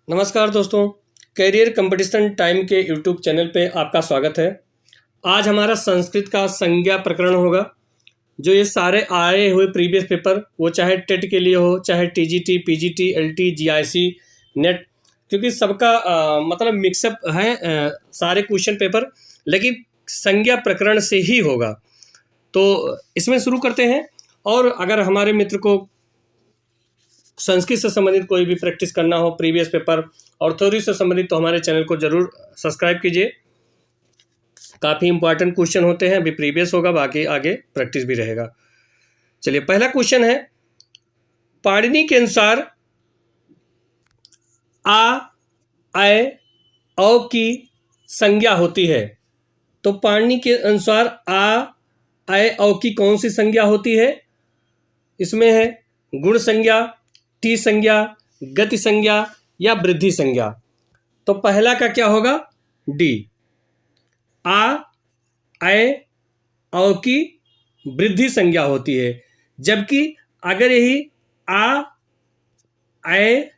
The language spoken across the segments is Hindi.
नमस्कार दोस्तों, करियर कंपटीशन टाइम के यूट्यूब चैनल पे आपका स्वागत है। आज हमारा संस्कृत का संज्ञा प्रकरण होगा। जो ये सारे आए हुए प्रीवियस पेपर, वो चाहे टेट के लिए हो, चाहे TGT, PGT, LT, GIC, net, क्योंकि सबका मतलब मिक्सअप है सारे क्वेश्चन पेपर, लेकिन संज्ञा प्रकरण से ही होगा। तो इसमें शुरू करते हैं। और अगर हमारे मित्र को संस्कृत से संबंधित कोई भी प्रैक्टिस करना हो, प्रीवियस पेपर और थ्योरी से संबंधित, तो हमारे चैनल को जरूर सब्सक्राइब कीजिए। काफ़ी इंपॉर्टेंट क्वेश्चन होते हैं। अभी प्रीवियस होगा, बाकी आगे प्रैक्टिस भी रहेगा। चलिए, पहला क्वेश्चन है, पाणिनि के अनुसार आ, आय, औ की संज्ञा होती है। तो पाणिनि के अनुसार आ, आय, औ की कौन सी संज्ञा होती है? इसमें है गुण संज्ञा, टी संज्ञा, गति संज्ञा या वृद्धि संज्ञा। तो पहला का क्या होगा? डी, आ, आय, औ की वृद्धि संज्ञा होती है। जबकि अगर यही आ, आय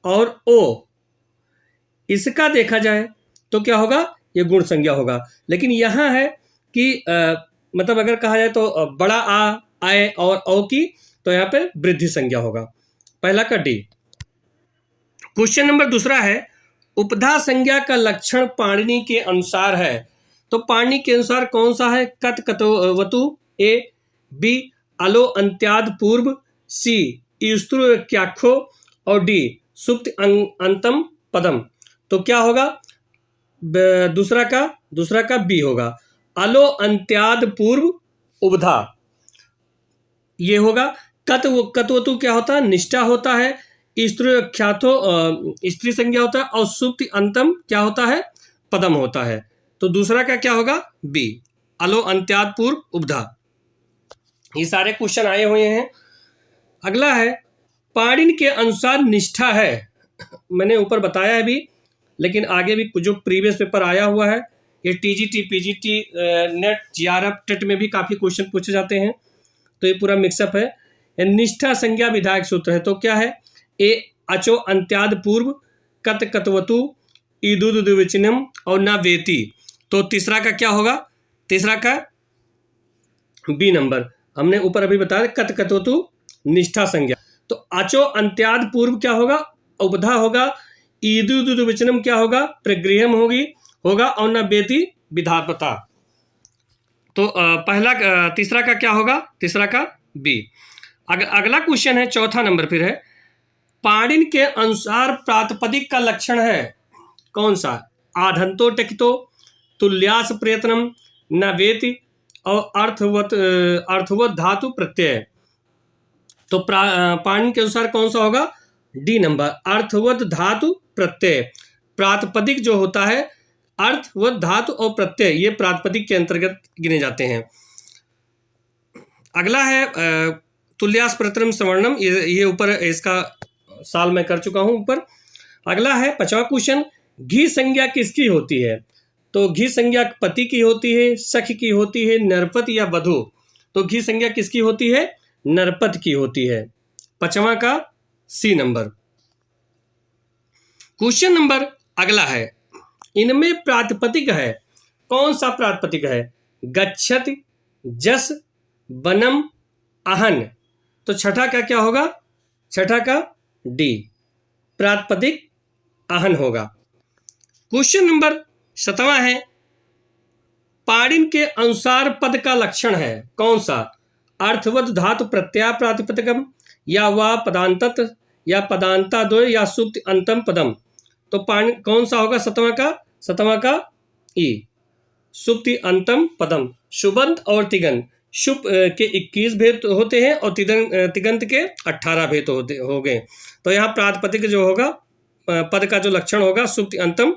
और ओ इसका देखा जाए तो क्या होगा? ये गुण संज्ञा होगा। लेकिन यहाँ है कि मतलब अगर कहा जाए तो बड़ा आ, आय और औ की, तो यहाँ पे वृद्धि संज्ञा होगा। पहला का डी। क्वेश्चन नंबर दूसरा है, उपधा संज्ञा का लक्षण पाणिनि के अनुसार है। तो पाणिनि के अनुसार कौन सा है? कत कतवतु, ए, बी अलो अंत्याद पूर्व, सी ईस्तुक्याख्यो और डी सुप्त अंतम पदम। तो क्या होगा? दूसरा का बी होगा, अलो अंत्याद पूर्व उपधा, ये होगा। कतवतु क्या होता है? निष्ठा होता है। ईस्तुक्याख्यो स्त्री संज्ञा होता है। और सुप्ति अंतम क्या होता है? पदम होता है। तो दूसरा का क्या होगा? बी, अलो अंत्याद पूर्व उपधा। ये सारे क्वेश्चन आए हुए हैं। अगला है, पाणिनि के अनुसार निष्ठा है। मैंने ऊपर बताया अभी, लेकिन आगे भी जो प्रीवियस पेपर आया हुआ है, ये TGT, PGT, NET, JRF, TET में भी काफ़ी क्वेश्चन पूछे जाते हैं। तो ये पूरा मिक्सअप है। निष्ठा संज्ञा विधायक सूत्र है। तो क्या है? ए अचो अंत्याद पूर्व, कत कतवतु, ईदुद द्विवचनम और न वेति। तो तीसरा का क्या होगा? तीसरा का बी नंबर हमने ऊपर अभी बताया, कत कतवतु निष्ठा संज्ञा। तो अचो अंत्याद पूर्व क्या होगा? उपधा होगा। ईदुद द्विवचनम क्या होगा? प्रगृहम होगा और न वेति विधापता। तो तीसरा का क्या होगा? तीसरा का बी। अगला क्वेश्चन है, चौथा नंबर फिर है, पाणिनि के अनुसार प्रातिपदिक का लक्षण है कौन सा? आधंतो टकितो, तुल्यास प्रयत्नम, न वेति और अर्थवत धातु प्रत्यय। तो पाणिनि के अनुसार कौन सा होगा? डी नंबर, अर्थवत धातु प्रत्यय। प्रातिपदिक जो होता है, अर्थ व धातु और प्रत्यय, ये प्रातिपदिक के अंतर्गत गिने जाते हैं। अगला है तुल्यास प्रयत्नम सवर्णम, ये ऊपर इसका साल मैं कर चुका हूं ऊपर। अगला है पांचवा क्वेश्चन, घी संज्ञा किसकी होती है? तो घी संज्ञा पति की होती है, सखी की होती है, नरपत या वधू। तो घी संज्ञा किसकी होती है? नरपत की होती है। पांचवा का सी नंबर। क्वेश्चन नंबर अगला है, इनमें प्रातिपदिक है, कौन सा प्रातिपदिक है? गच्छति, जस, वनम, अहन। तो छठा का क्या होगा? छठा का डी, प्रातिपदिक अहन होगा। क्वेश्चन नंबर 7वां है, पाणिनि के अनुसार पद का लक्षण है कौन सा? अर्थवत धातु प्रत्यय प्रातिपदिकम, या वा पदांतत, या पदांताद्वय, या सुप्त अंतम पदम। तो कौन सा होगा? 7वां का ई, सुप्ति अंतम पदम। शुबंत और तिगंत, शुभ के 21 भेद होते हैं और तिगंत के 18 भेद हो गए। तो यहाँ प्रातिपदिक जो होगा, पद का जो लक्षण होगा, सुप्ति अंतम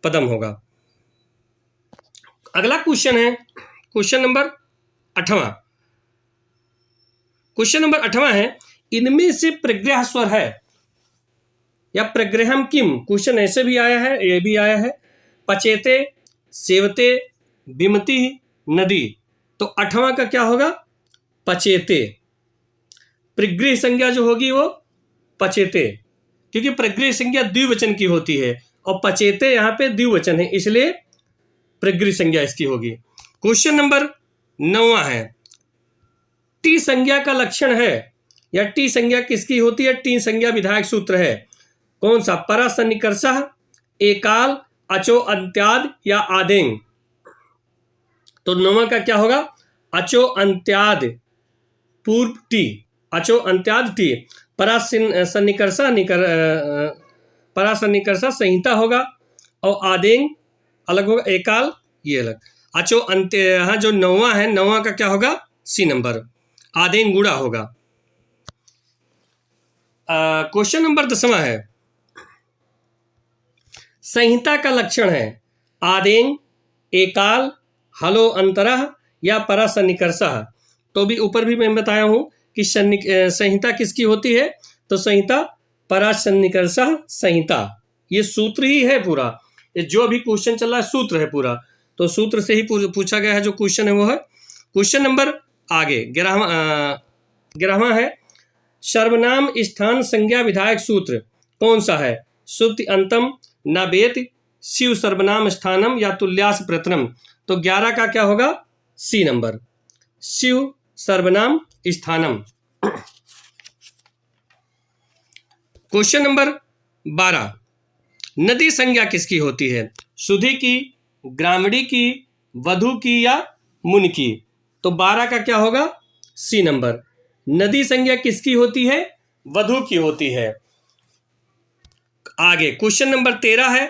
पदम होगा। अगला क्वेश्चन है, क्वेश्चन नंबर 8वां। क्वेश्चन नंबर 8वां है, इनमें से प्रग्रह स्वर है या प्रग्रहम किम। क्वेश्चन ऐसे भी आया है, ये भी आया है। पचेते, सेवते, विमति, नदी। तो 8वां का क्या होगा? पचेते। प्रगृह संज्ञा जो होगी वो पचेते। क्योंकि प्रगृह्य संज्ञा द्विवचन की होती है और पचेते यहाँ पे द्विवचन है, इसलिए प्रगृह्य संज्ञा इसकी होगी। क्वेश्चन नंबर 9 है, टी संज्ञा का लक्षण है या टी संज्ञा किसकी होती है? टी संज्ञा विधायक सूत्र है कौन सा? परा सन्निकर्षः, एकाल, अचो अंत्याद या आदेंग। तो 9 का क्या होगा? अचो अंत्याद पूर्व टी, अचो अंत्याद टी। परा सन्निकर्षा संहिता होगा और आदेंग अलग होगा, एकाल ये अलग। अचो अंत्य, यहाँ जो 9 है 9 का क्या होगा? सी नंबर, आदेंग गुणा होगा। क्वेश्चन नंबर 10 है, संहिता का लक्षण है आदेंग, एकाल, हलो अंतरः या परा सन्निकर्षः। तो भी ऊपर भी मैं बताया हूं कि संहिता किसकी होती है? तो संहिता परा सन्निकर्षः संहिता, ये सूत्र ही है पूरा, ये जो अभी क्वेश्चन चल रहा है सूत्र है पूरा, तो सूत्र से ही पूछा गया है जो क्वेश्चन है वो है। क्वेश्चन नंबर आगे 11वां है, सर्वनाम स्थान संज्ञा विधायक सूत्र कौन सा है? सुप्ति अंतम, नावेत, शिव सर्वनाम स्थानम या तुल्यास प्रतनम। तो 11 का क्या होगा? सी नंबर, शिव सर्वनाम स्थानम। क्वेश्चन नंबर 12, नदी संज्ञा किसकी होती है? सुधि की, ग्रामणी की, वधु की या मुनि की। तो 12 का क्या होगा? सी नंबर, नदी संज्ञा किसकी होती है? वधु की होती है। आगे क्वेश्चन नंबर 13 है,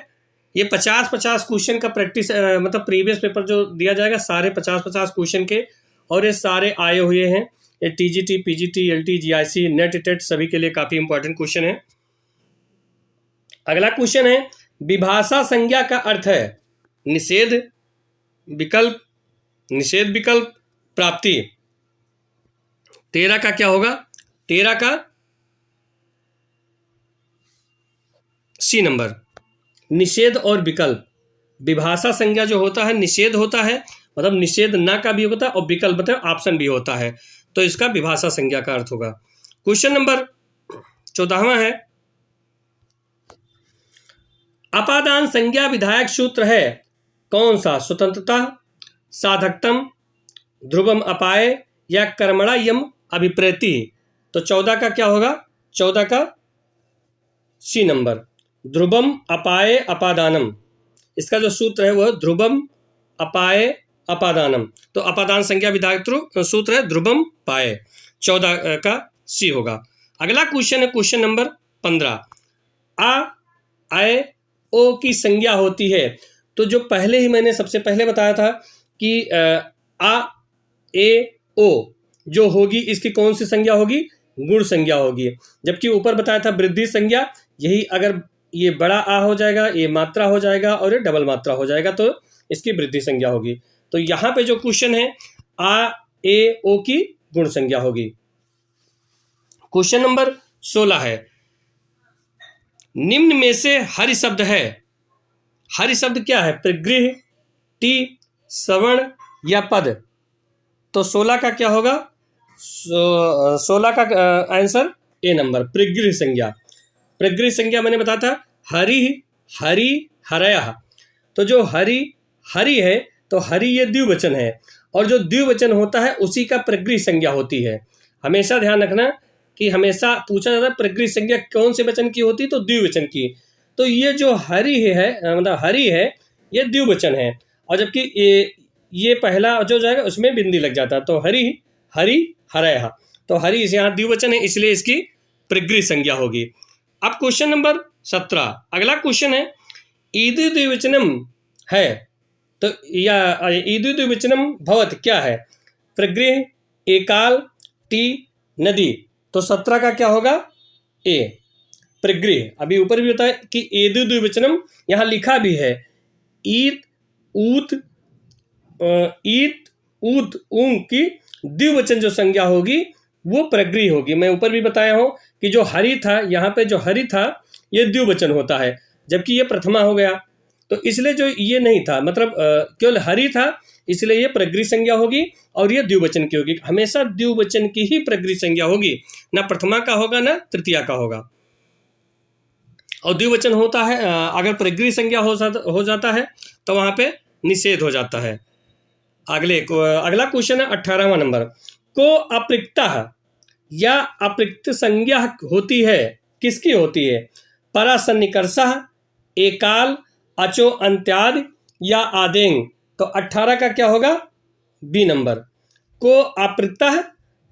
ये 50-50 क्वेश्चन का प्रैक्टिस मतलब प्रीवियस पेपर जो दिया जाएगा सारे 50-50 क्वेश्चन के, और ये सारे आए हुए हैं, ये TGT, PGT, LT, GIC, NET, TET सभी के लिए काफी इंपॉर्टेंट क्वेश्चन है। अगला क्वेश्चन है, विभाषा संज्ञा का अर्थ है निषेध, विकल्प, निषेध विकल्प, प्राप्ति। 13 का क्या होगा? 13 का सी नंबर, निषेध और विकल्प। विभाषा संज्ञा जो होता है निषेध होता है, मतलब निषेध ना का भी होता है और विकल्प मतलब ऑप्शन भी होता है, तो इसका विभाषा संज्ञा का अर्थ होगा। क्वेश्चन नंबर 14वां है, अपादान संज्ञा विधायक सूत्र है कौन सा? स्वतंत्रता, साधकतम, ध्रुवम अपाय या कर्मणा यम अभिप्रेति। तो 14 का क्या होगा? 14 का सी नंबर, ध्रुवम अपाय अपादानम। इसका जो सूत्र है वह ध्रुवम अपाय अपादानम। तो अपादान संज्ञा विधायक सूत्र है ध्रुवम पाए, 14 का सी होगा। अगला क्वेश्चन है क्वेश्चन नंबर 15, आ, आय, ओ की संज्ञा होती है। तो जो पहले ही मैंने सबसे पहले बताया था कि आ, ए, ओ जो होगी इसकी कौन सी संज्ञा होगी? गुण संज्ञा होगी। जबकि ऊपर बताया था वृद्धि संज्ञा, यही अगर ये बड़ा आ हो जाएगा, ये मात्रा हो जाएगा और ये डबल मात्रा हो जाएगा तो इसकी वृद्धि संज्ञा होगी। तो यहाँ पे जो क्वेश्चन है आ, ए, ओ की गुण संज्ञा होगी। क्वेश्चन नंबर 16 है, निम्न में से हरि शब्द है, हरि शब्द क्या है? प्रगृह्य, टी, श्रवण या पद। तो 16 का क्या होगा? 16 का आंसर ए नंबर, प्रगृह्य संज्ञा। प्रगृह्य संज्ञा मैंने बताया था हरि, हरि, हरयः। तो जो हरि, हरि है तो हरि ये द्विवचन है, और जो द्विवचन होता है उसी का प्रगृह्य संज्ञा होती है। हमेशा ध्यान रखना कि हमेशा पूछा जाता है प्रगृह्य संज्ञा कौन से वचन की होती है? तो द्विवचन की। तो ये जो हरि है मतलब हरि है ये द्विवचन है, और जबकि ये पहला जो जाएगा उसमें बिंदी लग जाता है, तो हरि, हरि, हरयः। तो हरि इस यहाँ द्विवचन है इसलिए इसकी प्रगृह्य संज्ञा होगी। अब क्वेश्चन नंबर 17, अगला क्वेश्चन है, ईदु द्विवचनम है तो या ईदु द्विवचनम भवत क्या है? प्रगृह्य, एकाल, टी, नदी। तो 17 का क्या होगा? ए, प्रगृह्य। अभी ऊपर भी होता है कि ईदु द्विवचनम, यहाँ लिखा भी है ईत, ऊत, ईत, ऊत, ऊंग की द्विवचन जो संज्ञा होगी वो प्रगृह्य होगी। मैं ऊपर भी बताया हूं कि जो हरि था, यहाँ पे जो हरि था ये द्विवचन होता है, जबकि ये प्रथमा हो गया, तो इसलिए जो ये नहीं था मतलब केवल हरि था इसलिए ये प्रगृह्य संज्ञा होगी और ये द्विवचन की होगी। हमेशा द्विवचन की ही प्रगृह्य संज्ञा होगी, ना प्रथमा का होगा ना तृतीया का होगा। और द्विवचन होता है अगर प्रगृह संज्ञा हो जाता है तो वहाँ पे निषेध हो जाता है। अगला क्वेश्चन है 18वां नंबर। को अपृक्तः या अपृक्त संज्ञा होती है, किसकी होती है? परासन्निकर्षः, एकाल, अचो अंत्यादि या आदेंग। तो 18 का क्या होगा? B number. को अपृक्तः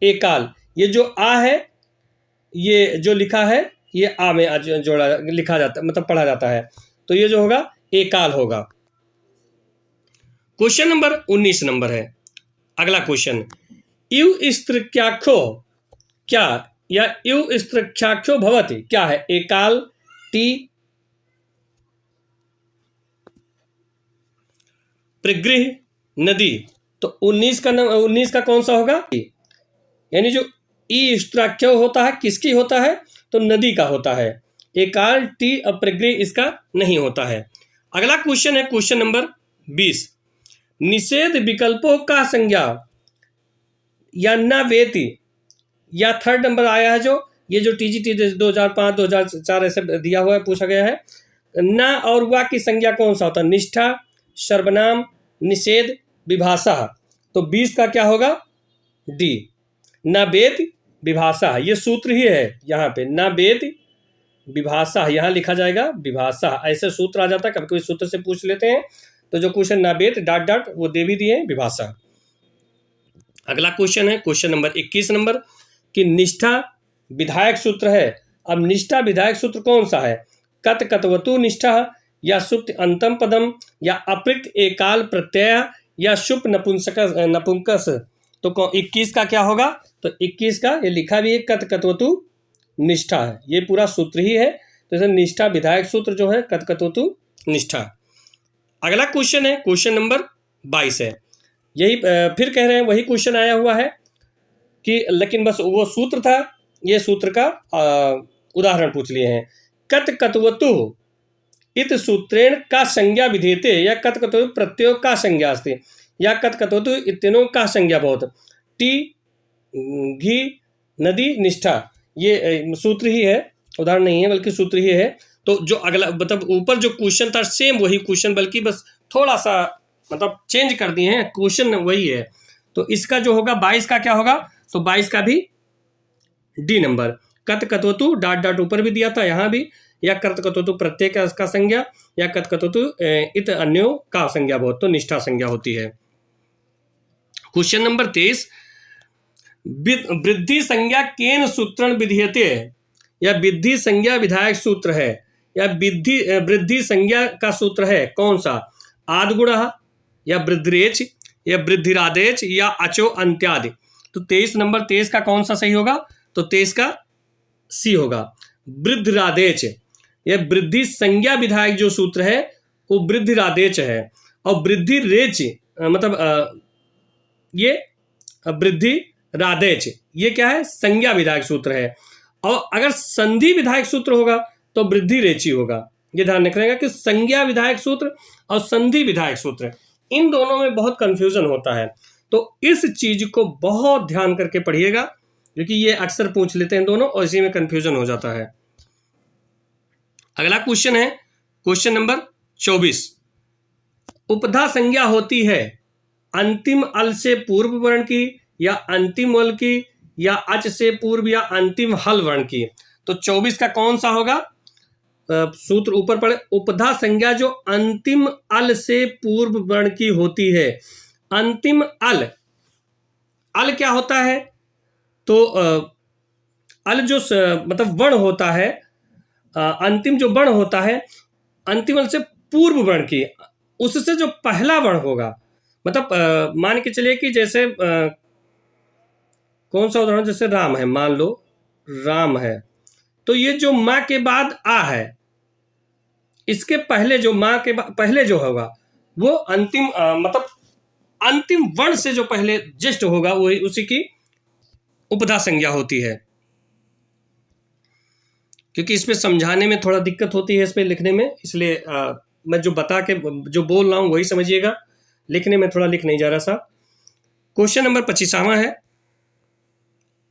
एकाल, ये जो आ है, ये जो लिखा है ये आ में जोड़ा लिखा जाता मतलब पढ़ा जाता है, तो ये जो होगा एकाल होगा। क्वेश्चन नंबर 19 नंबर है अगला क्वेश्चन। इव स्त्रिख्याख्यो क्या या इव स्त्रिख्याख्यो भवति, क्या है? एकाल, टी, प्रगृह, नदी। तो 19 का कौन सा होगा? यानी जो ई स्त्राख्यो होता है किसकी होता है? तो नदी का होता है। एकाल, टी, प्रगृह इसका नहीं होता है। अगला क्वेश्चन है क्वेश्चन नंबर 20। निषेध विकल्पों का संज्ञा या न वेति, या थर्ड नंबर आया है जो ये जो टीजीटी 2005 2004 ऐसे दिया हुआ है, पूछा गया है। न और वा की संज्ञा कौन सा होता है? निष्ठा, सर्वनाम, निषेध, विभाषा। तो 20 का क्या होगा? डी, न वेद विभाषा। ये सूत्र ही है यहाँ पे, न वेद विभाषा, यहाँ लिखा जाएगा विभाषा। ऐसे सूत्र आ जाता है, कभी कभी सूत्र से पूछ लेते हैं, तो जो क्वेश्चन न वेद डॉट डॉट वो दे भी दिए विभाषा। अगला क्वेश्चन है क्वेश्चन नंबर 21 नंबर कि निष्ठा विधायक सूत्र है। अब निष्ठा विधायक सूत्र कौन सा है? कत कतवतु निष्ठा, या सुप्त अंतम पदम, या अपृक्त एकाल प्रत्यय, या शुप नपुंसकस। तो 21 का क्या होगा? तो 21 का ये लिखा भी है कत कतवतु निष्ठा है, ये पूरा सूत्र ही है। तो इसे निष्ठा विधायक सूत्र जो है कत कतवतु निष्ठा। अगला क्वेश्चन है क्वेश्चन नंबर 22 है। यही फिर कह रहे हैं वही क्वेश्चन आया हुआ है कि लेकिन बस वो सूत्र था, ये सूत्र का उदाहरण पूछ लिए हैं। कत कतवतु इत सूत्रेण का संज्ञा विधेयते, या कत कतवतु प्रत्ययो का संज्ञा अस्ति, या कत कतवतु इत्यनों का संज्ञा बहुत। टी, घी, नदी, निष्ठा, ये सूत्र ही है, उदाहरण नहीं है बल्कि सूत्र ही है। तो जो अगला मतलब ऊपर जो क्वेश्चन था सेम वही क्वेश्चन, बल्कि बस थोड़ा सा मतलब चेंज कर दिए हैं, क्वेश्चन वही है। तो इसका जो होगा 22 का क्या होगा? तो 22 का भी डी नंबर। कत कतवतु डॉट डॉट ऊपर भी दिया था, यहाँ भी, या कत कतवतु प्रत्यय का संज्ञा, या कत कतवतु इत अन्यो का संज्ञा बहुत, तो निष्ठा संज्ञा होती है। Question number 23। वृद्धि संज्ञा केन सूत्रण विधीयते, या विद्धि संज्ञा विधायक सूत्र है, या वृद्धि संज्ञा का सूत्र है कौन सा? आदगुण, या वृद्धिरेच, या वृद्धिरादेच, या अचो अंत्यादि। तो 23 का कौन सा सही होगा? तो 23 का सी होगा, वृद्धिरादेच। यह वृद्धि संज्ञा विधायक जो सूत्र है वो वृद्धिरादेच है, और वृद्धिरेच मतलब ये वृद्धिरादेच ये क्या है? संज्ञा विधायक सूत्र है। और अगर संधि विधायक सूत्र होगा तो वृद्धिरेची होगा। ये ध्यान रखिएगा कि संज्ञा विधायक सूत्र और संधि विधायक सूत्र इन दोनों में बहुत कंफ्यूजन होता है, तो इस चीज को बहुत ध्यान करके पढ़िएगा, क्योंकि ये अक्सर पूछ लेते हैं दोनों और इसी में कंफ्यूजन हो जाता है। अगला क्वेश्चन है क्वेश्चन नंबर 24। उपधा संज्ञा होती है अंतिम अल से पूर्व वर्ण की, या अंतिम अल की, या अच से पूर्व या अंतिम हल वर्ण की। तो 24 का कौन सा होगा? सूत्र ऊपर पड़े। उपधा संज्ञा जो अंतिम अल से पूर्व वर्ण की होती है। अंतिम अल, अल क्या होता है? तो अल जो मतलब वर्ण होता है, अंतिम जो वर्ण होता है अंतिम अल से पूर्व वर्ण की, उससे जो पहला वर्ण होगा, मतलब मान के चलिए कि जैसे कौन सा उदाहरण, जैसे राम है, मान लो राम है, तो ये जो माँ के बाद आ है, इसके पहले जो माँ के पहले जो होगा वो अंतिम मतलब अंतिम वर्ण से जो पहले जस्ट होगा वही उसी की उपधा संज्ञा होती है। क्योंकि इसमें समझाने में थोड़ा दिक्कत होती है, इसमें लिखने में, इसलिए मैं जो बता के जो बोल रहा हूँ वही समझिएगा, लिखने में थोड़ा लिख नहीं जा रहा सा। क्वेश्चन नंबर 25वां है।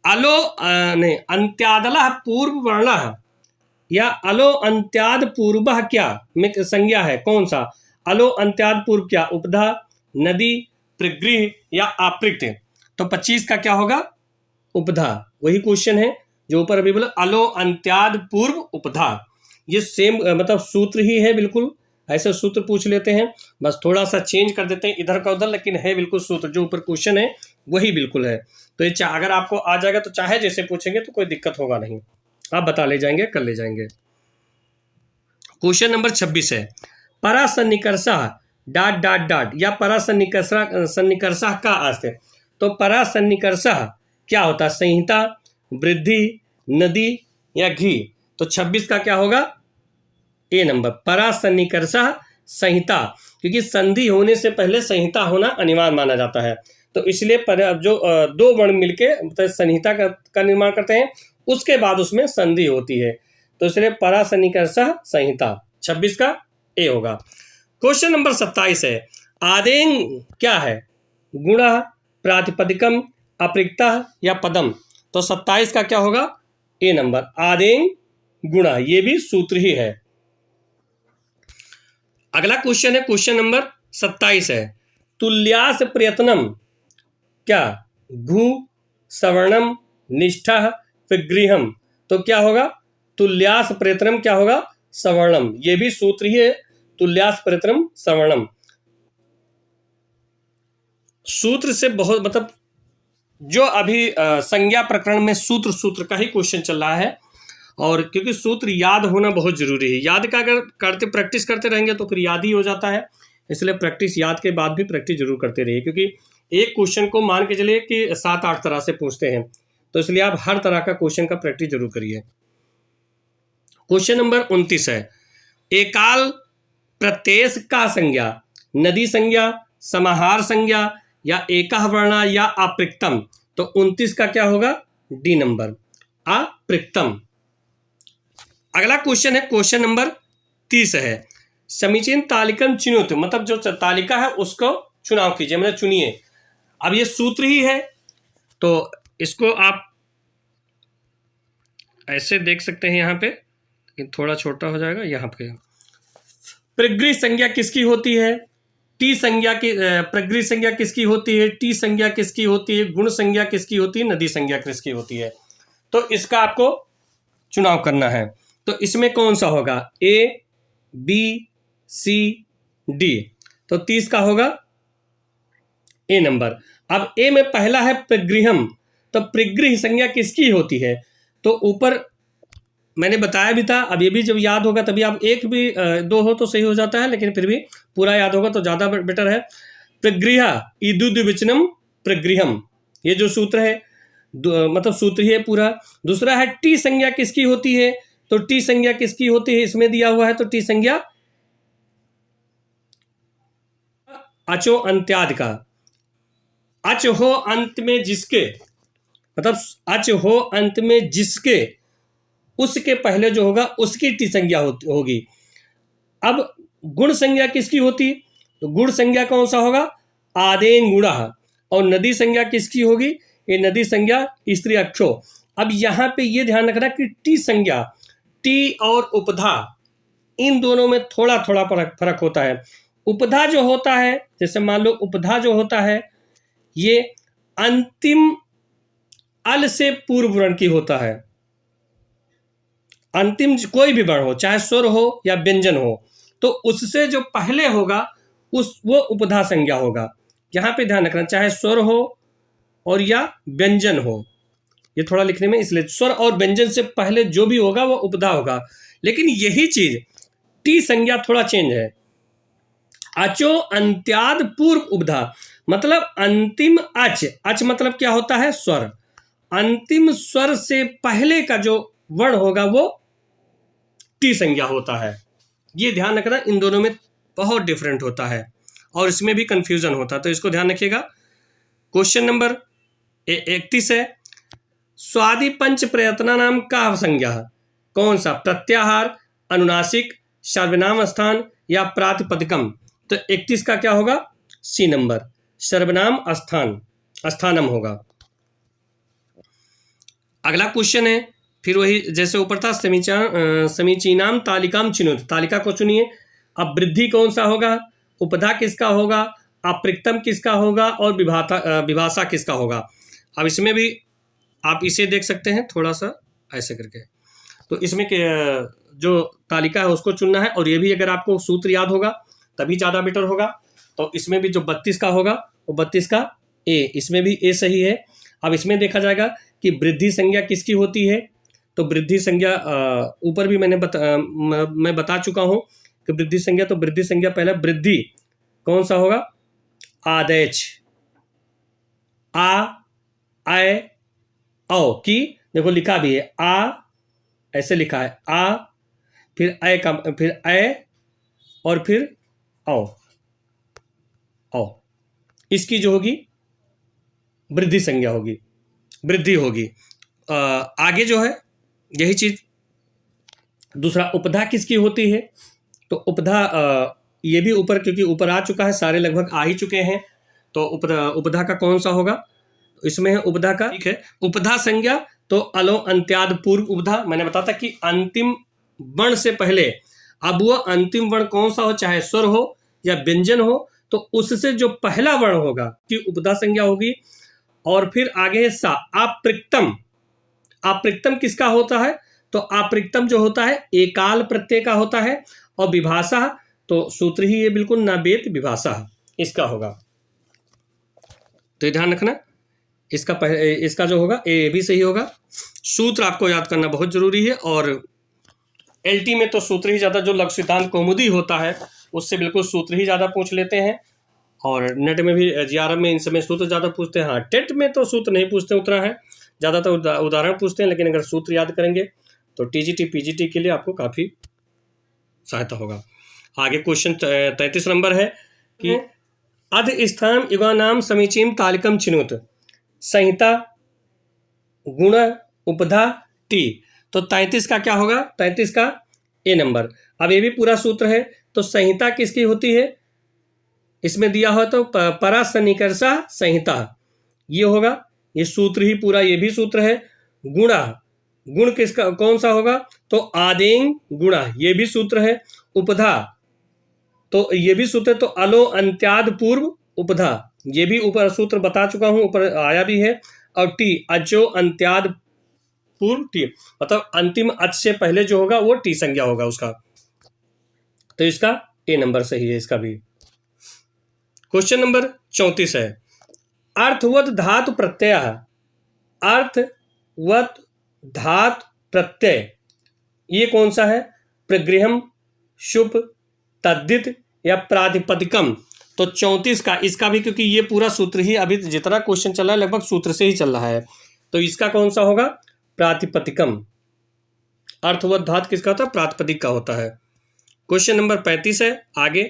अलो नहीं अंत्यादल पूर्व वर्ण या अलो अंत्याद पूर्वः क्या में संज्ञा है, कौन सा? अलो अंत्याद पूर्व क्या? उपधा, नदी, प्रगृह या आपृक्त। तो 25 का क्या होगा? उपधा। वही क्वेश्चन है जो ऊपर अभी बोला, अलो अंत्याद पूर्व उपधा। ये सेम मतलब सूत्र ही है, बिल्कुल ऐसे सूत्र पूछ लेते हैं, बस थोड़ा सा चेंज कर देते हैं इधर का उधर, लेकिन है बिल्कुल सूत्र जो ऊपर क्वेश्चन है वही बिल्कुल है। तो ये अगर आपको आ जाएगा तो चाहे जैसे पूछेंगे तो कोई दिक्कत होगा नहीं, आप बता ले जाएंगे, कर ले जाएंगे। क्वेश्चन नंबर 26 है, परासन्निकर्षा डाट डाट डाट या परासन्निकर्षा का आस्ते। तो परासन्निकर्षा क्या होता है? संहिता, वृद्धि, नदी या घी। तो 26 का क्या होगा? ए नंबर, परासन्निकर्षा संहिता, क्योंकि संधि होने से पहले संहिता होना अनिवार्य माना जाता है। तो इसलिए जो दो वर्ण मिलके मतलब संहिता का निर्माण करते हैं, उसके बाद उसमें संधि होती है। तो इसलिए परासन्निकर्षा संहिता, 26 का ए होगा। क्वेश्चन नंबर 27 है, आदेंग क्या है? गुणः, प्रातिपदिकम, अपृक्तः या पदम। तो 27 का क्या होगा? ए नंबर, आदेंग गुणः, ये भी सूत्र ही है। अगला क्वेश्चन है क्वेश्चन नंबर 27 है, तुल्यास प्रयत्नम क्या? घु, सवर्णम, निष्ठा, विगृहम। तो क्या होगा? तुल्यास प्रयत्नम क्या होगा? सवर्णम। ये भी सूत्र ही है, तुल्यास प्रयत्नम सवर्णम। सूत्र से बहुत मतलब जो अभी संज्ञा प्रकरण में सूत्र का ही क्वेश्चन चल रहा है, और क्योंकि सूत्र याद होना बहुत जरूरी है। याद का अगर प्रैक्टिस करते रहेंगे तो फिर याद ही हो जाता है, इसलिए प्रैक्टिस, याद के बाद भी प्रैक्टिस जरूर करते रहिए, क्योंकि एक क्वेश्चन को मान के चलिए कि 7-8 तरह से पूछते हैं, तो इसलिए आप हर तरह का क्वेश्चन का प्रैक्टिस जरूर करिए। क्वेश्चन नंबर 29 है, एकाल प्रत्येश का संज्ञा, नदी संज्ञा, समाहार संज्ञा या एकः वर्णा या अपृक्तम। तो 29 का क्या होगा? डी नंबर, अपृक्तम। अगला क्वेश्चन है क्वेश्चन नंबर 30 है, समीचीन तालिकम चुनित, मतलब जो तालिका है उसको चुनाव कीजिए, मतलब चुनिए। अब ये सूत्र ही है, तो इसको आप ऐसे देख सकते हैं यहाँ पे, लेकिन थोड़ा छोटा हो जाएगा यहाँ पे। प्रगृह संज्ञा किसकी होती है? टी संज्ञा की, प्रगृह संज्ञा किसकी होती है? टी संज्ञा किसकी होती है? गुण संज्ञा किसकी होती है? नदी संज्ञा किसकी होती है? तो इसका आपको चुनाव करना है। तो इसमें कौन सा होगा? ए, बी, सी, डी। तो 30 का होगा ए नंबर। अब ए में पहला है प्रगृहम, तो प्रगृह संज्ञा किसकी होती है? तो ऊपर मैंने बताया भी था, अब ये भी जब याद होगा तभी आप, एक भी 2 हो तो सही हो जाता है, लेकिन फिर भी पूरा याद होगा तो ज़्यादा बेटर है। प्रगृह इदुद्विचनम प्रगृहम, ये जो सूत्र है मतलब सूत्र ही है पूरा। दूसरा है टी संज्ञा किसकी होती है? तो टी संज्ञा किसकी होती है इसमें दिया हुआ है, तो टी संज्ञा अचो अंत्याद का, अच हो अंत में जिसके, मतलब अच हो अंत में जिसके, उसके पहले जो होगा उसकी टी संज्ञा होगी। अब गुण संज्ञा किसकी होती? तो गुण संज्ञा कौन सा होगा? आदेन गुणा। और नदी संज्ञा किसकी होगी? ये नदी संज्ञा स्त्री अक्षो। अब यहाँ पे ये ध्यान रखना कि टी संज्ञा, टी और उपधा, इन दोनों में थोड़ा थोड़ा फर्क होता है। उपधा जो होता है, जैसे मान लो उपधा जो होता है ये अंतिम अल से पूर्व वर्ण की होता है। अंतिम कोई भी वर्ण हो, चाहे स्वर हो या व्यंजन हो, तो उससे जो पहले होगा वो उपधा संज्ञा होगा। यहाँ पे ध्यान रखना, चाहे स्वर हो और या व्यंजन हो, ये थोड़ा लिखने में इसलिए स्वर और व्यंजन से पहले जो भी होगा वो उपधा होगा। लेकिन यही चीज टी संज्ञा थोड़ा चेंज है, अचो अंत्याद पूर्व उपधा, मतलब अंतिम अच, अच मतलब क्या होता है? स्वर। अंतिम स्वर से पहले का जो वर्ण होगा वो टी संज्ञा होता है। ये ध्यान रखना, इन दोनों में बहुत डिफरेंट होता है और इसमें भी कंफ्यूजन होता है, तो इसको ध्यान रखिएगा। क्वेश्चन नंबर 31 है, स्वादि पंच प्रयत्ना नाम का संज्ञा, कौन सा? प्रत्याहार, अनुनासिक, सर्वनाम स्थान या प्रातिपदिकम। तो 31 का क्या होगा? सी नंबर, सर्वनाम स्थानम होगा। अगला क्वेश्चन है फिर वही जैसे ऊपर था, समीचीनाम तालिकाम चिनुत, तालिका को चुनिए। अब वृद्धि कौन सा होगा, उपधा किसका होगा, अप्रिक्तम किसका होगा, और विभाषा किसका होगा। अब इसमें भी आप इसे देख सकते हैं थोड़ा सा ऐसे करके। तो इसमें जो तालिका है उसको चुनना है, और ये भी अगर आपको सूत्र याद होगा तभी ज़्यादा बेटर होगा। तो इसमें भी जो 32 का होगा वो 32 का ए, इसमें भी ए सही है। अब इसमें देखा जाएगा कि वृद्धि संज्ञा किसकी होती है। तो वृद्धि संज्ञा ऊपर भी मैं बता चुका हूँ कि वृद्धि संज्ञा, तो वृद्धि संज्ञा पहले वृद्धि कौन सा होगा, आदेश, आ, आय, औ की, देखो लिखा भी है आ, ऐसे लिखा है आ, फिर अय का, फिर अय, और फिर औ, इसकी जो होगी वृद्धि संज्ञा होगी, वृद्धि होगी। आगे जो है यही चीज। दूसरा उपधा किसकी होती है, तो उपधा ये भी ऊपर, क्योंकि ऊपर आ चुका है, सारे लगभग आ ही चुके हैं। तो उपधा का कौन सा होगा, इसमें है उपधा का, ठीक है। उपधा संज्ञा तो अलो अंत्याद पूर्व उपधा, मैंने बताया था कि अंतिम वर्ण से पहले, अब वह अंतिम वर्ण कौन सा हो, चाहे स्वर हो या व्यंजन हो, तो उससे जो पहला वर्ण होगा कि उपधा संज्ञा होगी। और फिर आगे है सा, अप्रिक्तम। अप्रिक्तम किसका होता है, तो अप्रिक्तम जो होता है एकाल प्रत्यय का होता है। और विभाषा, तो सूत्र ही ये बिल्कुल नावेत विभाषा इसका होगा। तो ये ध्यान रखना, इसका जो होगा ए भी सही होगा। सूत्र आपको याद करना बहुत जरूरी है। और एलटी में तो सूत्र ही ज़्यादा, जो लघु सिद्धांत कौमुदी होता है उससे बिल्कुल सूत्र ही ज़्यादा पूछ लेते हैं। और नेट में भी, जीआरएफ में इन समय सूत्र ज़्यादा पूछते हैं। हाँ, टेट में तो सूत्र नहीं पूछते उतना है, ज़्यादातर उदाहरण पूछते हैं। लेकिन अगर सूत्र याद करेंगे तो टीजीटी पीजीटी के लिए आपको काफ़ी सहायता होगा। आगे क्वेश्चन 33 नंबर है कि अध स्थान युगानाम समीचीन तालिकम चिनुत, संहिता, गुण, उपधा, टी। तो 33 का क्या होगा, 33 का ए नंबर। अब ये भी पूरा सूत्र है। तो संहिता किसकी होती है, इसमें दिया हो तो परा सन्निकर्षा संहिता, ये होगा, ये सूत्र ही पूरा, ये भी सूत्र है। गुणा, गुण किसका कौन सा होगा, तो आदेंग गुणा, ये भी सूत्र है। उपधा, तो ये भी सूत्र, तो अलो अंत्याद पूर्व उपधा, ये भी ऊपर सूत्र बता चुका हूं, ऊपर आया भी है। और टी, अचो अंत्याद पूर्व टी, मतलब अंतिम अच से पहले जो होगा वो टी संज्ञा होगा उसका। तो इसका ए नंबर सही है इसका भी। क्वेश्चन नंबर 34 है, अर्थवत धातु प्रत्यय, अर्थवत धातु प्रत्यय ये कौन सा है, प्रगृहम, शुभ, तद्धित या प्रातिपदिकम। तो 34 का, इसका भी, क्योंकि ये पूरा सूत्र ही, अभी जितना क्वेश्चन चल रहा है लगभग सूत्र से ही चल रहा है। तो इसका कौन सा होगा, प्रातिपदिकम। अर्थवत धातु किसका होता है, प्रातिपदिक का होता है। क्वेश्चन नंबर 35 है आगे,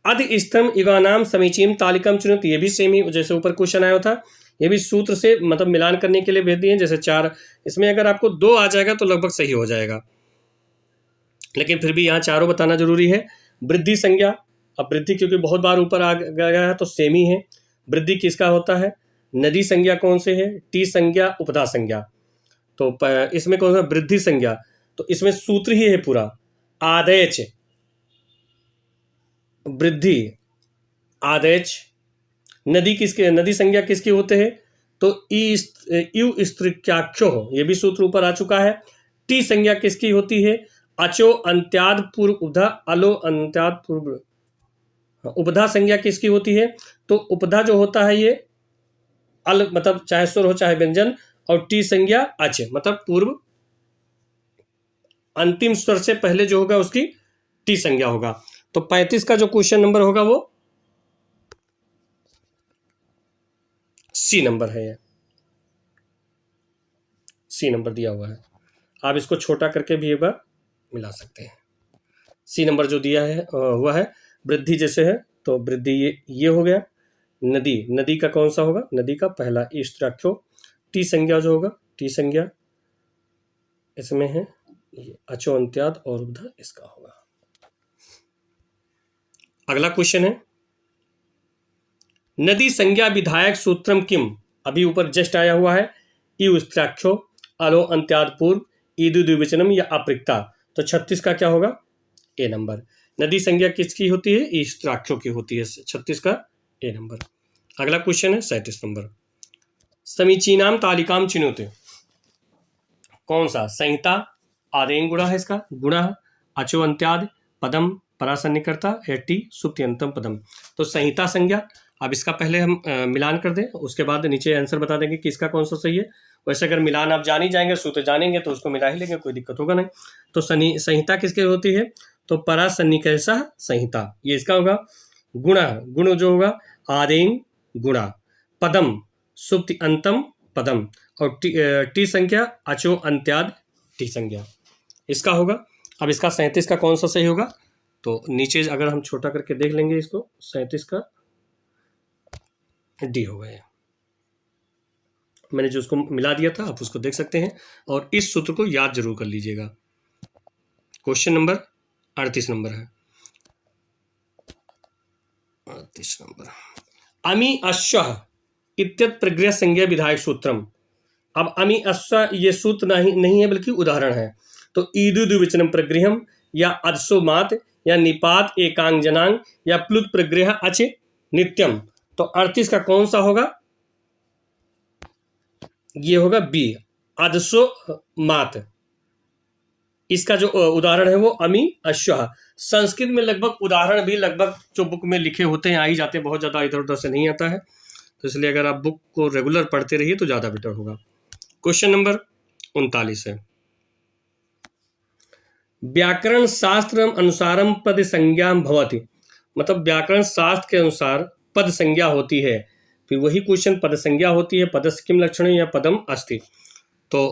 अधिस्थम युगानाम समीचीन तालिकम चुनित, ये भी सेम ही जैसे ऊपर क्वेश्चन आया था, ये भी सूत्र से मतलब मिलान करने के लिए भेज दिए। जैसे 4, इसमें अगर आपको 2 आ जाएगा तो लगभग सही हो जाएगा, लेकिन फिर भी यहाँ चारों बताना जरूरी है। वृद्धि संज्ञा, अब वृद्धि क्योंकि बहुत बार ऊपर आ गया है तो सेम ही है। वृद्धि किसका होता है, नदी संज्ञा कौन से है, टी संज्ञा, उपधा संज्ञा। तो इसमें कौन सा वृद्धि संज्ञा, तो इसमें सूत्र ही है पूरा, आदेश, वृद्धि, आदेश। नदी किसके, नदी संज्ञा किसकी होते हैं, तो यु स्त्रीक्याख्यो, ये भी सूत्र ऊपर आ चुका है। टी संज्ञा किसकी होती है, अचो अंत्याद पूर्व उपधा, अलो अंत्याद पूर्व। उपधा संज्ञा किसकी होती है, तो उपधा जो होता है ये अल, मतलब चाहे स्वर हो चाहे व्यंजन, और टी संज्ञा अच, मतलब पूर्व अंतिम स्वर से पहले जो होगा उसकी टी संज्ञा होगा। तो 35 का जो क्वेश्चन नंबर होगा वो सी नंबर है, ये सी नंबर दिया हुआ है। आप इसको छोटा करके भी एक बार मिला सकते हैं। सी नंबर जो दिया है वह है वृद्धि, जैसे है तो वृद्धि ये हो गया। नदी, नदी का कौन सा होगा, नदी का पहला इष्टाख्यो। टी संज्ञा जो होगा, टी संज्ञा इसमें है ये अचो अंत्याद और उपधा इसका होगा। अगला क्वेश्चन है, नदी संज्ञा विधायक सूत्रम किम, अभी ऊपर जस्ट आया हुआ है, यु स्त्राख्यो, अलो अंत्याद पूर्व, ईदु द्विवचनम या अपृक्ता। तो 36 का क्या होगा? ए नंबर। नदी संज्ञा किसकी होती है? स्त्राक्षों की होती है। 36 का ए नंबर। अगला क्वेश्चन है 37 नंबर। समीचीनाम तालिकाम चिनोते। कौन सा? संहिता, आदेन गुणा है इसका, गुणा, अचो अंत्याद, पदम, परासन्निकर्ता, या टी सुप्त्यंतम पदम। तो संहिता संज्ञा। अब इसका पहले हम मिलान कर दें, उसके बाद नीचे आंसर बता देंगे कि इसका कौन सा सही है। वैसे अगर मिलान आप जान ही जाएंगे, सूत्र जानेंगे तो उसको मिला ही लेंगे, कोई दिक्कत होगा नहीं। तो संहिता किसकी होती है? तो परासन्निकर्षा संहिता, ये इसका होगा। गुणा, गुण जो होगा आदेन गुणा, पदम सुप्ति अंतम पदम, और टी संज्ञा अचो अंत्याद टी संज्ञा, इसका होगा। अब इसका 37 का कौन सा सही होगा? तो नीचे अगर हम छोटा करके देख लेंगे इसको, 37 का डी होगा। मैंने जो उसको मिला दिया था आप उसको देख सकते हैं, और इस सूत्र को याद जरूर कर लीजिएगा। क्वेश्चन नंबर 38 नंबर है। 38 नंबर, अमी अश्व इत्यत प्रगृह संज्ञा विधायक सूत्रम। अब अमी अश्व ये सूत्र नहीं है बल्कि उदाहरण है। तो ईदु द्विवचनम प्रगृहम, या अदसोमात, या निपात एकांग जनांग, या प्लुत प्रगृह अच नित्यम। तो 38 का कौन सा होगा? ये होगा बी, अदसो मात। इसका जो उदाहरण है वो अमी अश्व। संस्कृत में लगभग उदाहरण भी लगभग जो बुक में लिखे होते हैं आ ही जाते हैं, बहुत ज्यादा इधर उधर से नहीं आता है। तो इसलिए अगर आप बुक को रेगुलर पढ़ते रहिए तो ज्यादा बेटर होगा। क्वेश्चन नंबर 39 है। व्याकरण शास्त्र अनुसारम पद संज्ञा भवति। मतलब व्याकरण शास्त्र के अनुसार पद संज्ञा होती है। फिर वही क्वेश्चन, पद संज्ञा होती है, पदस्य किम लक्षण या पदम अस्ति। तो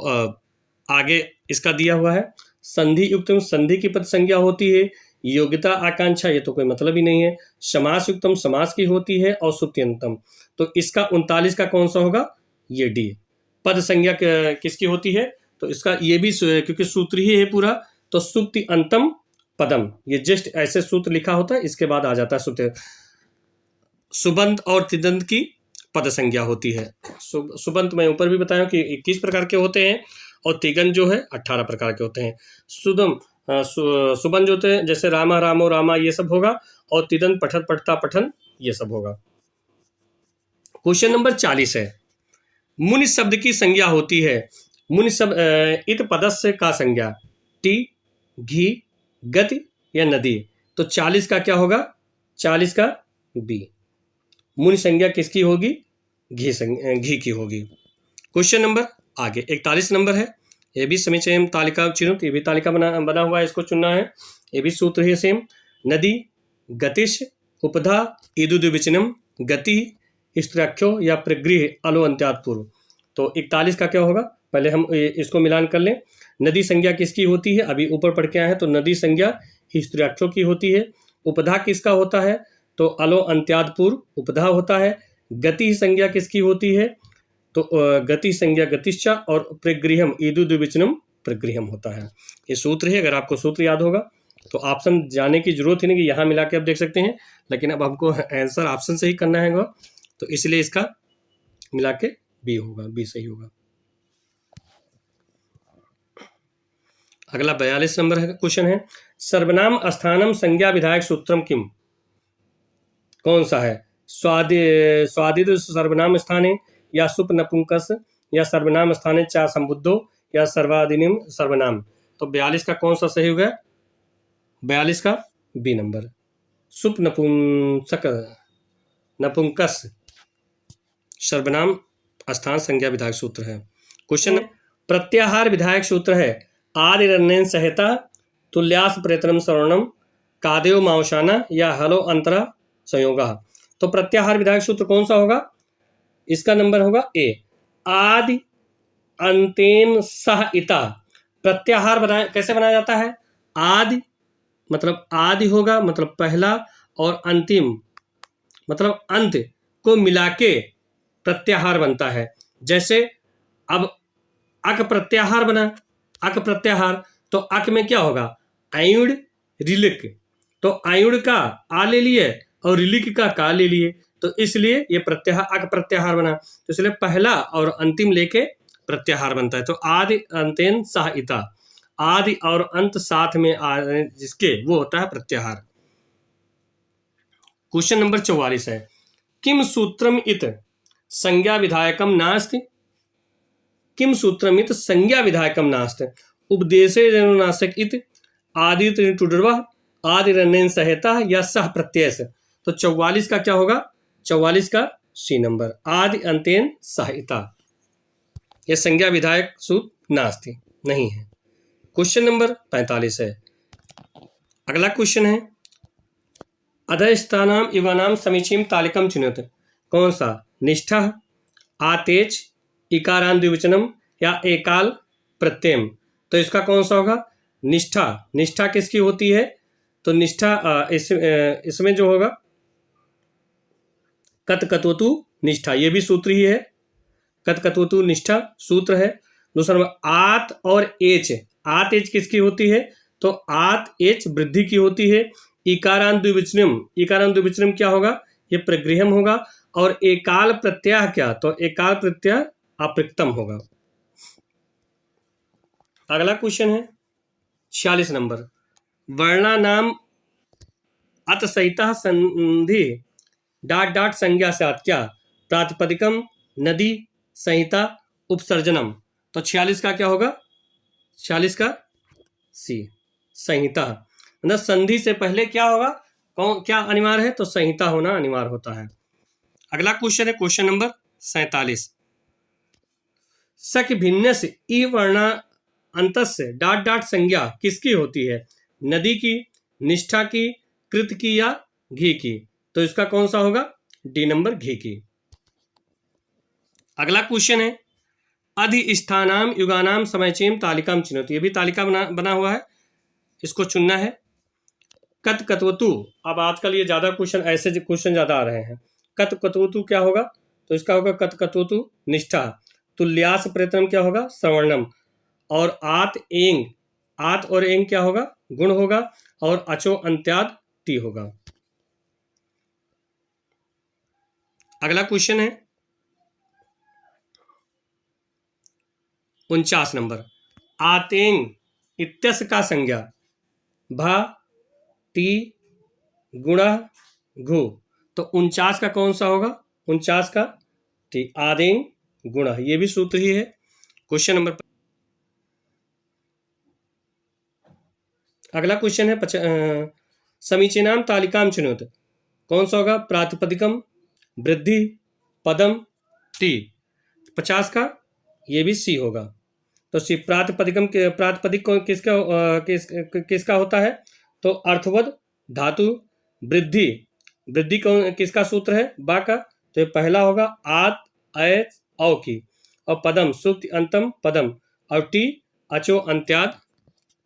आगे इसका दिया हुआ है, संधि युक्तम संधि की पद संज्ञा होती है, योग्यता आकांक्षा ये तो कोई मतलब ही नहीं है, समास युक्तम समास की होती है, और सुप्त्यंतम। तो इसका 39 का कौन सा होगा? ये डी, पद संज्ञा किसकी होती है? तो इसका ये भी क्योंकि सूत्र ही है पूरा, तो सुप्ति अंतम पदम, ये जस्ट ऐसे सूत्र लिखा होता है, इसके बाद आ जाता है सुप्ति। सुबंत और तिदंत की पद संज्ञा होती है। सुबंत मैं ऊपर भी बताया कि 21 प्रकार के होते हैं, और तिगंत जो है 18 प्रकार के होते हैं। सुबंत जो होते हैं जैसे रामा रामो रामा ये सब होगा, और तिदंत पठन पठता पठन ये सब होगा। क्वेश्चन नंबर 40 है। मुनि शब्द की संज्ञा होती है। मुनि शब्द इत पदस्य का संज्ञा, टी, घी, गति या नदी। तो 40 का क्या होगा? 40 का बी, मुनि संज्ञा किसकी होगी? घी की होगी। क्वेश्चन नंबर आगे 41 नंबर है। ये भी समीचयन तालिका चिन्हित, ये भी तालिका बना हुआ है, इसको चुनना है। ये भी सूत्र है सेम। नदी, गतिश, उपधा, ईदु द्विवचनम, गति, स्त्राक्षो या प्रगृह अलो अंत्याद पूर्व। तो 41 का क्या होगा? पहले हम इसको मिलान कर लें। नदी संज्ञा किसकी होती है? अभी ऊपर पढ़ के आए हैं। तो नदी संज्ञा स्त्राक्षों की होती है। उपधा किसका होता है? तो अलो अंत्याद पूर्व उपधा होता है। गति संज्ञा किसकी होती है? तो गति संज्ञा गतिश्चा, और प्रगृहम ईदु द्विवचनम प्रगृहम होता है। ये सूत्र है, अगर आपको सूत्र याद होगा तो ऑप्शन जाने की जरूरत ही नहीं कि यहाँ मिला के आप देख सकते हैं, लेकिन अब हमको आंसर ऑप्शन से ही करना है, तो इसलिए इसका मिला के बी होगा, बी सही होगा। अगला 42 नंबर है क्वेश्चन है। सर्वनाम स्थानम संज्ञा विधायक सूत्रम किम। कौन सा है? स्वादित सर्वनाम स्थाने, या सुप नपुंकस, या सर्वनाम स्थाने चा संबुद्धो, या सर्वादिनिम सर्वनाम। तो 42 का कौन सा सही होगा? 42 का बी नंबर, सुप नपुंसक नपुंकस सर्वनाम स्थान संज्ञा विधायक सूत्र है। क्वेश्चन प्रत्याहार विधायक सूत्र है। आदिरण्यन सहिता, तुल्यास प्रयत्नम सर्वणम, कादेव मावशाना, या हलो अंतरा संयोगा। तो प्रत्याहार विधायक सूत्र कौन सा होगा? इसका नंबर होगा ए, आदि अंतेन सह इता। प्रत्याहार कैसे बनाया जाता है? आदि मतलब आदि होगा, मतलब पहला, और अंतिम मतलब अंत को मिला के प्रत्याहार बनता है। जैसे अब अक प्रत्याहार बना, अक प्रत्याहार, तो अक में क्या होगा? आयुड़ रिलिक, तो आयुड़ का आ ले लिए और रिलिक का का ले लिए, तो इसलिए ये प्रत्याहार अक प्रत्याहार बना। तो इसलिए पहला और अंतिम लेके प्रत्याहार बनता है। तो आदि अंतेन सह इता, आदि और अंत साथ में जिसके, वो होता है प्रत्याहार। क्वेश्चन नंबर 44 है, किम सूत्रम इत संज्ञा विधायकम नास्ति, किम सूत्रम इत संज्ञा विधायकम नास्ति, उपदेशे नाशक इत आदि टुडर्वा आदि रनेन सहेता या सह प्रत्यय से। तो 44 का क्या होगा, 44 का सी नंबर, आदि अंतेन सहिता, यह संज्ञा विधायक सूत्र नास्ति, नहीं है। क्वेश्चन नंबर 45 है, अगला क्वेश्चन है, अधस्थानाम इवानाम समीचीन तालिकम चुनोत, कौन सा, निष्ठा, आतेच, इकारान द्विवचनम या एकाल प्रत्ययम। तो इसका कौन सा होगा, निष्ठा। निष्ठा किसकी होती है, तो निष्ठा इसमें जो होगा कतकत्वतु निष्ठा, ये भी सूत्र ही है, कतकत्वतु निष्ठा सूत्र है। दूसरा नंबर आत और एच, आत एच किसकी होती है, तो आत एच वृद्धि की होती है। इकारान द्विवचनम, इकारान द्विवचनम क्या होगा, ये प्रगृहम होगा। और एकाल प्रत्यय क्या, तो एकाल प्रत्यय अप्रक्तम होगा। अगला क्वेश्चन है 46 नंबर, वर्णानाम अत सहिता संधि डाट डाट संज्ञा साथ क्या, प्रातिपदिकम, नदी, संहिता, उपसर्जनम। तो 46 का क्या होगा, 46 का सी, संहिता। मतलब संधि से पहले क्या होगा, कौन क्या अनिवार्य है, तो संहिता होना अनिवार्य होता है। अगला क्वेश्चन है क्वेश्चन नंबर 47, सक भिन्न से ई वर्णा अंतस्य डाट डाट संज्ञा किसकी होती है, नदी की, निष्ठा की, कृत की या घी की। तो इसका कौन सा होगा, डी नंबर, घी की। अगला क्वेश्चन है, अधिष्ठानाम युगानाम समयचीम तालिकाम चिन्होत, ये भी तालिका बना हुआ है, इसको चुनना है। कत कतवतु, अब आजकल ये ज्यादा क्वेश्चन, ऐसे क्वेश्चन ज्यादा आ रहे हैं। कत कतवतु क्या होगा, तो इसका होगा कत कतवतु निष्ठा। तुल्यास प्रयत्नम क्या होगा, सवर्णम। और आत एंग, आत और एंग क्या होगा, गुण होगा। और अचो अंत्याद टी होगा। अगला क्वेश्चन है 49 नंबर, आतेंग इत्यस का संज्ञा भा टी गुणा घु। तो 49 का कौन सा होगा, 49 का टी, आदेंग गुणा, ये भी सूत्र ही है। क्वेश्चन नंबर, अगला क्वेश्चन है समीचीनाम तालिकाम चुनोत, कौन सा होगा, प्रातिपदिकम, वृद्धि, पदम, टी। 50 का ये भी सी होगा। तो सी प्रातिपदिकम, प्रातिपदिक किसका होता है, तो अर्थवद, धातु, वृद्धि, वृद्धि किसका सूत्र है, बा का। तो ये पहला होगा आत, ऐच, औ की। और पदम सुक्ति अंतम पदम। और टी अचो अंत्याद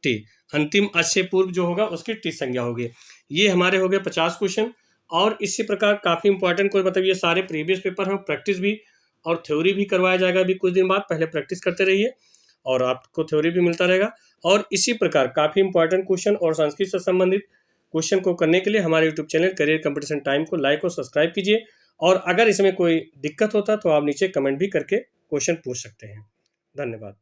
टी, अंतिम अच से पूर्व जो होगा उसकी टी संज्ञा होगी। ये हमारे हो गए 50 क्वेश्चन। और इसी प्रकार काफ़ी इंपॉर्टेंट कोई, मतलब ये सारे प्रीवियस पेपर हैं, प्रैक्टिस भी और थ्योरी भी करवाया जाएगा अभी कुछ दिन बाद। पहले प्रैक्टिस करते रहिए और आपको थ्योरी भी मिलता रहेगा। और इसी प्रकार काफ़ी इंपॉर्टेंट क्वेश्चन और संस्कृत से संबंधित क्वेश्चन को करने के लिए हमारे YouTube channel career competition time को लाइक और सब्सक्राइब कीजिए। और अगर इसमें कोई दिक्कत होता तो आप नीचे कमेंट भी करके क्वेश्चन पूछ सकते हैं। धन्यवाद।